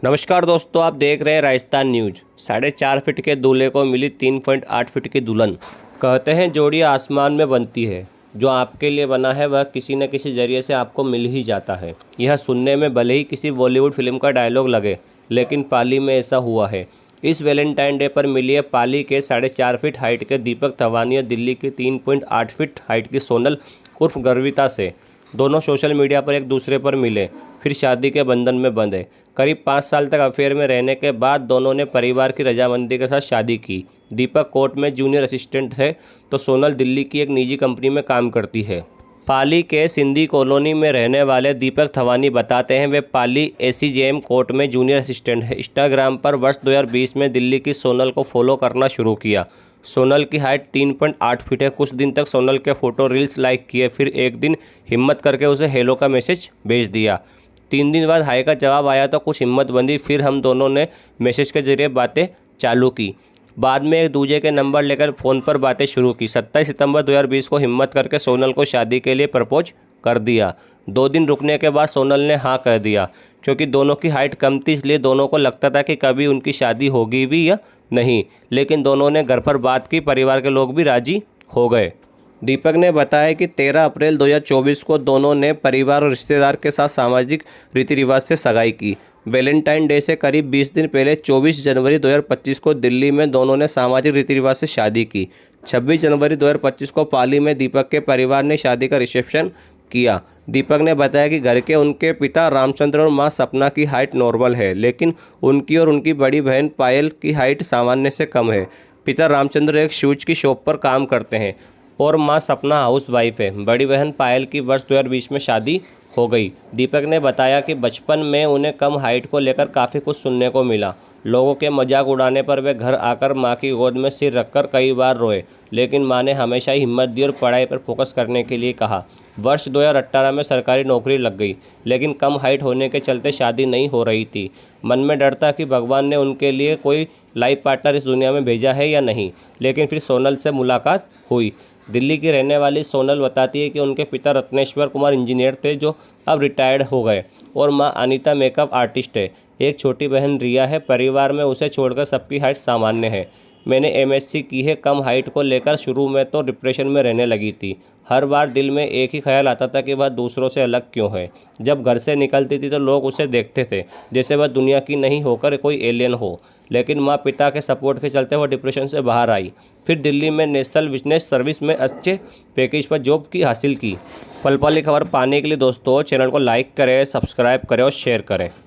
नमस्कार दोस्तों, आप देख रहे हैं राजस्थान न्यूज। 4.5 फीट के दूल्हे को मिली 3.8 फीट की दुल्हन। कहते हैं जोड़ी आसमान में बनती है। जो आपके लिए बना है वह किसी न किसी जरिए से आपको मिल ही जाता है। यह सुनने में भले ही किसी बॉलीवुड फिल्म का डायलॉग लगे, लेकिन पाली में ऐसा हुआ है। इस वैलेंटाइन डे पर मिली है पाली के 4.5 फीट हाइट के दीपक थवानी और दिल्ली की 3.8 फीट हाइट की सोनल उर्फ गर्विता से। दोनों सोशल मीडिया पर एक दूसरे पर मिले, फिर शादी के बंधन में बंधे। करीब 5 साल तक अफेयर में रहने के बाद दोनों ने परिवार की रजामंदी के साथ शादी की। दीपक कोर्ट में जूनियर असिस्टेंट है, तो सोनल दिल्ली की एक निजी कंपनी में काम करती है। पाली के सिंधी कॉलोनी में रहने वाले दीपक थवानी बताते हैं वे पाली एसीजेएम कोर्ट में जूनियर असिस्टेंट है। इंस्टाग्राम पर वर्ष 2020 में दिल्ली की सोनल को फॉलो करना शुरू किया। सोनल की हाइट 3.8 फीट है। कुछ दिन तक सोनल के फोटो रील्स लाइक किए, फिर एक दिन हिम्मत करके उसे हेलो का मैसेज भेज दिया। 3 दिन बाद हाई का जवाब आया तो कुछ हिम्मत बंधी, फिर हम दोनों ने मैसेज के जरिए बातें चालू की। बाद में एक दूसरे के नंबर लेकर फ़ोन पर बातें शुरू की। 27 सितंबर 2020 को हिम्मत करके सोनल को शादी के लिए प्रपोज कर दिया। 2 दिन रुकने के बाद सोनल ने हाँ कह दिया। क्योंकि दोनों की हाइट कम थी, इसलिए दोनों को लगता था कि कभी उनकी शादी होगी भी या नहीं, लेकिन दोनों ने घर पर बात की, परिवार के लोग भी राजी हो गए। दीपक ने बताया कि 13 अप्रैल 2024 को दोनों ने परिवार और रिश्तेदार के साथ सामाजिक रीति रिवाज से सगाई की। वैलेंटाइन डे से करीब 20 दिन पहले 24 जनवरी 2025 को दिल्ली में दोनों ने सामाजिक रीति रिवाज से शादी की। 26 जनवरी 2025 को पाली में दीपक के परिवार ने शादी का रिसेप्शन किया। दीपक ने बताया कि घर के उनके पिता रामचंद्र और मां सपना की हाइट नॉर्मल है, लेकिन उनकी और उनकी बड़ी बहन पायल की हाइट सामान्य से कम है। पिता रामचंद्र एक शूज की शॉप पर काम करते हैं और मां सपना हाउस वाइफ है। बड़ी बहन पायल की वर्ष 2020 में शादी हो गई। दीपक ने बताया कि बचपन में उन्हें कम हाइट को लेकर काफ़ी कुछ सुनने को मिला। लोगों के मजाक उड़ाने पर वे घर आकर मां की गोद में सिर रखकर कई बार रोए, लेकिन मां ने हमेशा ही हिम्मत दी और पढ़ाई पर फोकस करने के लिए कहा। वर्ष 2018 में सरकारी नौकरी लग गई, लेकिन कम हाइट होने के चलते शादी नहीं हो रही थी। मन में डर था कि भगवान ने उनके लिए कोई लाइफ पार्टनर इस दुनिया में भेजा है या नहीं, लेकिन फिर सोनल से मुलाकात हुई। दिल्ली की रहने वाली सोनल बताती है कि उनके पिता रत्नेश्वर कुमार इंजीनियर थे, जो अब रिटायर्ड हो गए, और मां अनीता मेकअप आर्टिस्ट है। एक छोटी बहन रिया है। परिवार में उसे छोड़कर सबकी हाइट सामान्य है। मैंने एमएससी की है। कम हाइट को लेकर शुरू में तो डिप्रेशन में रहने लगी थी। हर बार दिल में एक ही ख्याल आता था कि वह दूसरों से अलग क्यों है। जब घर से निकलती थी तो लोग उसे देखते थे जैसे वह दुनिया की नहीं होकर कोई एलियन हो, लेकिन माँ पिता के सपोर्ट के चलते वह डिप्रेशन से बाहर आई। फिर दिल्ली में नेशनल बिजनेस सर्विस में अच्छे पैकेज पर जॉब की हासिल की। पल पल की खबर पाने के लिए दोस्तों चैनल को लाइक करें, सब्सक्राइब करें और शेयर करें।